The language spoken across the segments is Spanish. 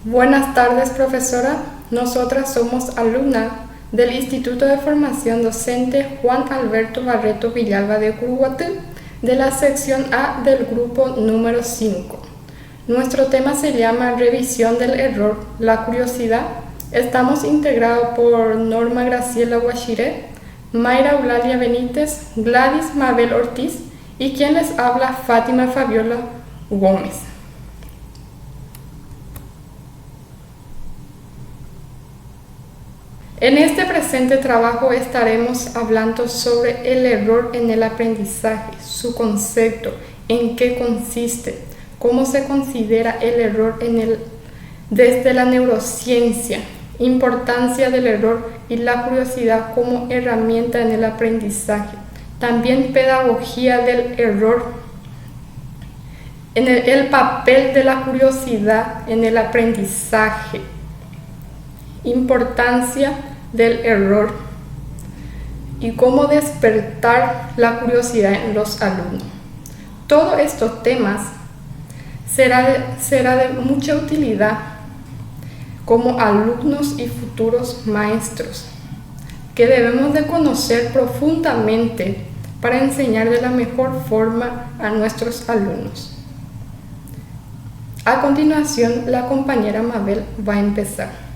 Buenas tardes, profesora. Nosotras somos alumnas del Instituto de Formación Docente Juan Alberto Barreto Villalba de Curuguatú, de la sección A del grupo número 5. Nuestro tema se llama Revisión del error, la curiosidad. Estamos integrados por Norma Graciela Guachiret, Mayra Eulalia Benítez, Gladys Mabel Ortiz y quien les habla, Fátima Fabiola Gómez. En este presente trabajo estaremos hablando sobre el error en el aprendizaje, su concepto, en qué consiste, cómo se considera el error desde la neurociencia, importancia del error y la curiosidad como herramienta en el aprendizaje, también pedagogía del error, el papel de la curiosidad en el aprendizaje, importancia del error y cómo despertar la curiosidad en los alumnos. Todos estos temas será de mucha utilidad como alumnos y futuros maestros, que debemos de conocer profundamente para enseñar de la mejor forma a nuestros alumnos. A continuación, la compañera Mabel va a empezar.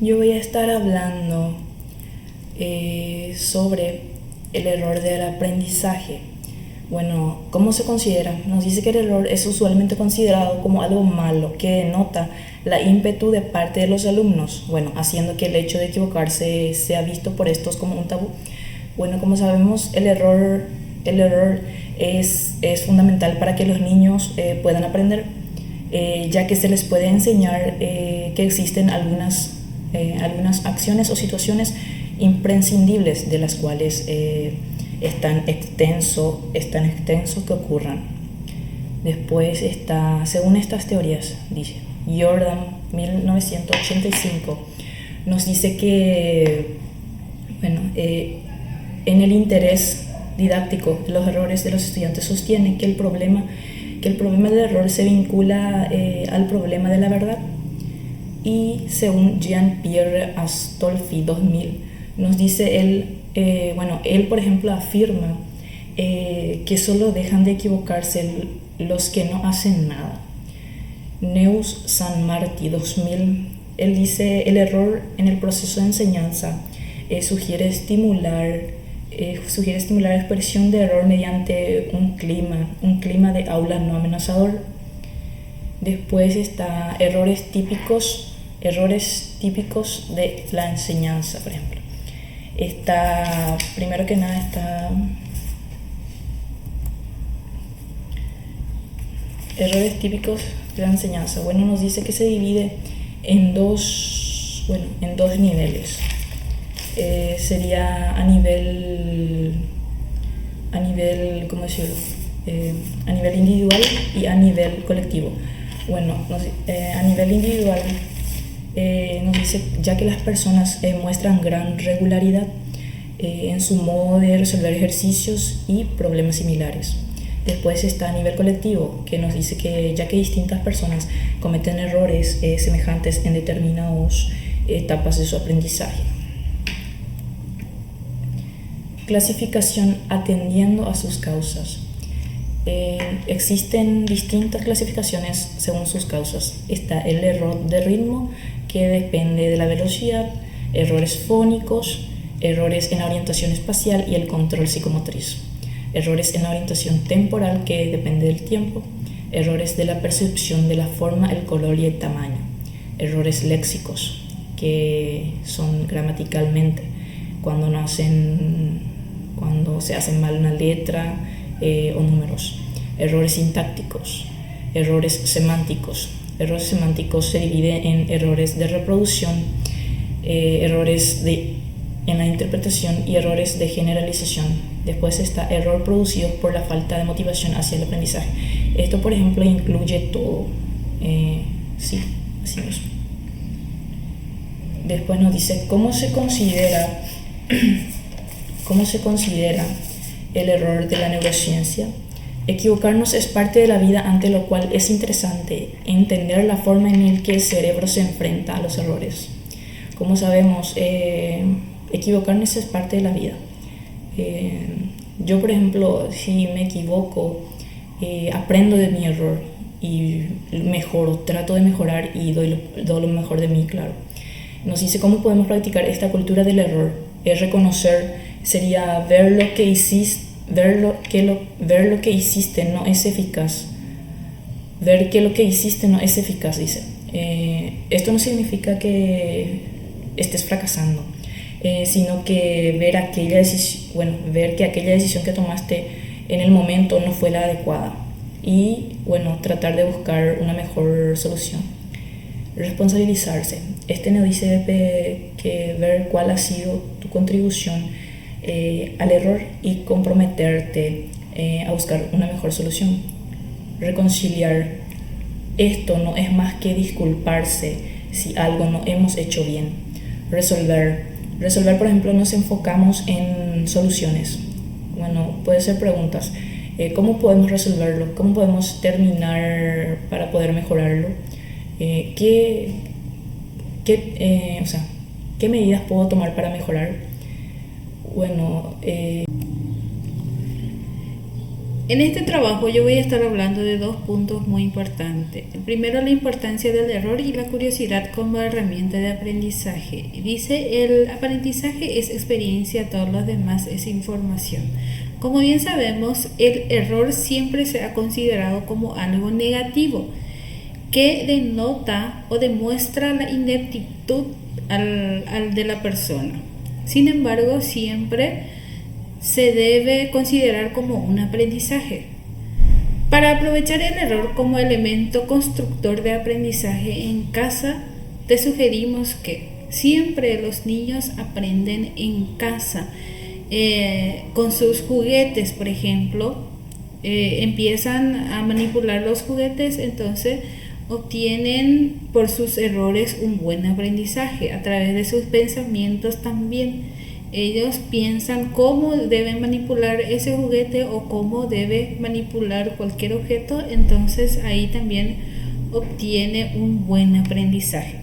Yo voy a estar hablando sobre el error del aprendizaje. Bueno, ¿cómo se considera? Nos dice que el error es usualmente considerado como algo malo que denota la ímpetu de parte de los alumnos, bueno, haciendo que el hecho de equivocarse sea visto por estos como un tabú. Bueno, como sabemos, el error es fundamental para que los niños puedan aprender, ya que se les puede enseñar que existen algunas acciones o situaciones imprescindibles de las cuales es tan extenso que ocurran. Después está, según estas teorías, dice Jordan 1985, nos dice que en el interés didáctico de los errores de los estudiantes sostiene que el problema del error se vincula al problema de la verdad. Y según Jean-Pierre Astolfi 2000, nos dice él por ejemplo afirma que solo dejan de equivocarse los que no hacen nada. Neus San Martí 2000, él dice el error en el proceso de enseñanza sugiere estimular expresión de error mediante un clima de aula no amenazador. Después está errores típicos de la enseñanza, por ejemplo. Primero que nada está errores típicos de la enseñanza. Bueno, nos dice que se divide en dos niveles. Sería a nivel ¿cómo decirlo? A nivel individual y a nivel colectivo. Bueno, a nivel individual nos dice, ya que las personas muestran gran regularidad en su modo de resolver ejercicios y problemas similares. Después está a nivel colectivo, que nos dice que ya que distintas personas cometen errores semejantes en determinadas etapas de su aprendizaje. Clasificación atendiendo a sus causas. Existen distintas clasificaciones según sus causas. Está el error de ritmo, que depende de la velocidad, errores fónicos, errores en la orientación espacial y el control psicomotriz, errores en la orientación temporal, que depende del tiempo, errores de la percepción de la forma, el color y el tamaño, errores léxicos, que son gramaticalmente cuando se hacen mal una letra o números, errores sintácticos, errores semánticos. Errores semánticos se dividen en errores de reproducción, errores en la interpretación y errores de generalización. Después está error producido por la falta de motivación hacia el aprendizaje. Esto, por ejemplo, incluye todo. Sí, así mismo. Después nos dice cómo se considera el error de la neurociencia. Equivocarnos es parte de la vida, ante lo cual es interesante entender la forma en la que el cerebro se enfrenta a los errores. Como sabemos, equivocarnos es parte de la vida. Yo, por ejemplo, si me equivoco, aprendo de mi error y mejoro, trato de mejorar y doy lo mejor de mí, claro. Nos dice cómo podemos practicar esta cultura del error. Es reconocer, sería ver lo que hiciste. Ver lo que hiciste no es eficaz. Ver que lo que hiciste no es eficaz, dice. Esto no significa que estés fracasando, sino que ver que aquella decisión que tomaste en el momento no fue la adecuada y tratar de buscar una mejor solución. Responsabilizarse. Nos dice que ver cuál ha sido tu contribución al error y comprometerte a buscar una mejor solución. Reconciliar. Esto no es más que disculparse si algo no hemos hecho bien. Resolver, por ejemplo, nos enfocamos en soluciones. Puede ser preguntas. ¿Cómo podemos resolverlo? ¿Cómo podemos terminar para poder mejorarlo? ¿Qué medidas puedo tomar para mejorar? En este trabajo yo voy a estar hablando de dos puntos muy importantes. El primero, la importancia del error y la curiosidad como herramienta de aprendizaje. Dice, el aprendizaje es experiencia, todo lo demás es información. Como bien sabemos, el error siempre se ha considerado como algo negativo, que denota o demuestra la ineptitud de la persona. Sin embargo, siempre se debe considerar como un aprendizaje. Para aprovechar el error como elemento constructor de aprendizaje en casa, te sugerimos que siempre los niños aprenden en casa. Con sus juguetes, por ejemplo, empiezan a manipular los juguetes, entonces obtienen por sus errores un buen aprendizaje. A través de sus pensamientos también ellos piensan cómo deben manipular ese juguete o cómo debe manipular cualquier objeto, entonces ahí también obtiene un buen aprendizaje.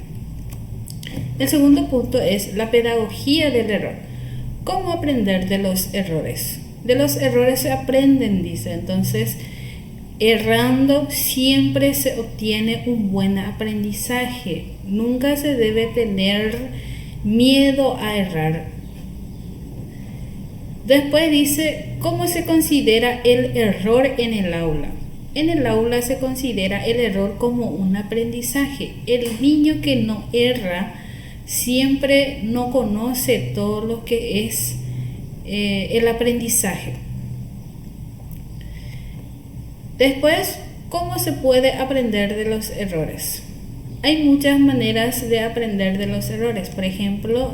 El segundo punto es la pedagogía del error. ¿Cómo aprender de los errores? De los errores se aprenden, dice. Entonces, errando siempre se obtiene un buen aprendizaje. Nunca se debe tener miedo a errar. Después dice, ¿cómo se considera el error en el aula? En el aula se considera el error como un aprendizaje. El niño que no erra siempre no conoce todo lo que es el aprendizaje. Después, ¿cómo se puede aprender de los errores? Hay muchas maneras de aprender de los errores. Por ejemplo,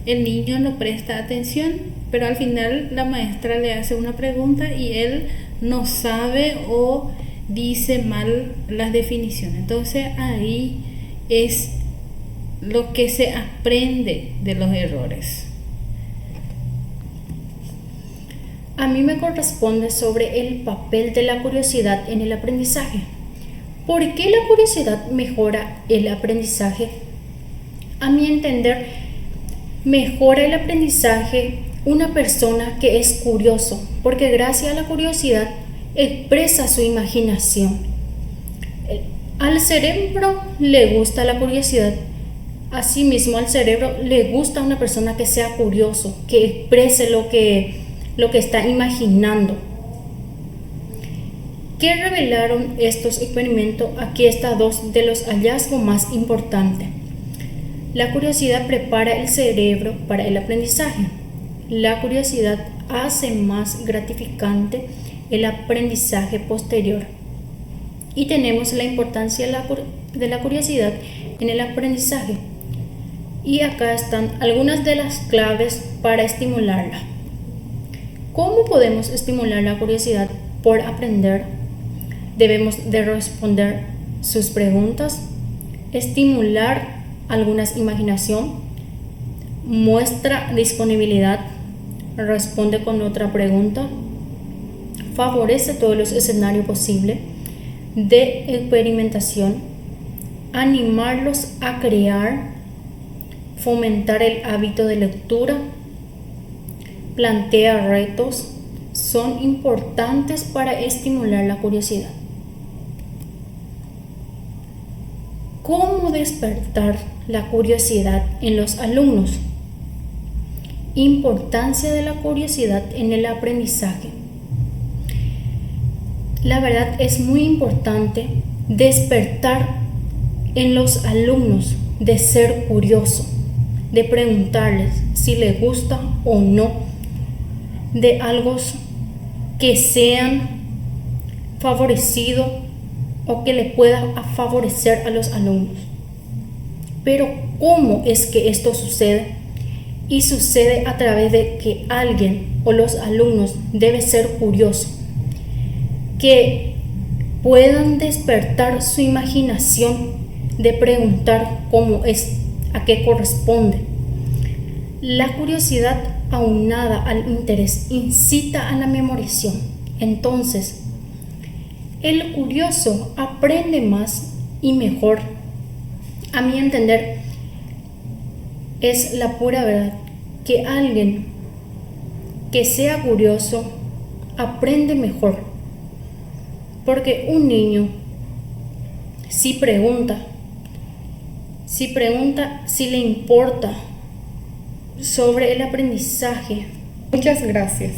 el niño no presta atención, pero al final la maestra le hace una pregunta y él no sabe o dice mal las definiciones. Entonces ahí es lo que se aprende de los errores. A mí me corresponde sobre el papel de la curiosidad en el aprendizaje. ¿Por qué la curiosidad mejora el aprendizaje? A mi entender, mejora el aprendizaje una persona que es curioso, porque gracias a la curiosidad expresa su imaginación. Al cerebro le gusta la curiosidad. Asimismo, al cerebro le gusta una persona que sea curioso, que exprese lo que está imaginando. ¿Qué revelaron estos experimentos? Aquí están dos de los hallazgos más importantes. La curiosidad prepara el cerebro para el aprendizaje. La curiosidad hace más gratificante el aprendizaje posterior. Y tenemos la importancia de la curiosidad en el aprendizaje. Y acá están algunas de las claves para estimularla. ¿Cómo podemos estimular la curiosidad por aprender? Debemos de responder sus preguntas, estimular alguna imaginación, muestra disponibilidad, responde con otra pregunta, favorece todos los escenarios posibles de experimentación, animarlos a crear, fomentar el hábito de lectura, plantea retos, son importantes para estimular la curiosidad. ¿Cómo despertar la curiosidad en los alumnos? Importancia de la curiosidad en el aprendizaje. La verdad es muy importante despertar en los alumnos de ser curioso, de preguntarles si les gusta o no, de algo que sean favorecidos o que le pueda favorecer a los alumnos. Pero ¿cómo es que esto sucede? Y sucede a través de que alguien o los alumnos debe ser curioso, que puedan despertar su imaginación de preguntar cómo es, a qué corresponde. La curiosidad aunada al interés incita a la memorización. Entonces, el curioso aprende más y mejor. A mi entender, es la pura verdad que alguien que sea curioso aprende mejor. Porque un niño, si pregunta, si le importa sobre el aprendizaje. Muchas gracias.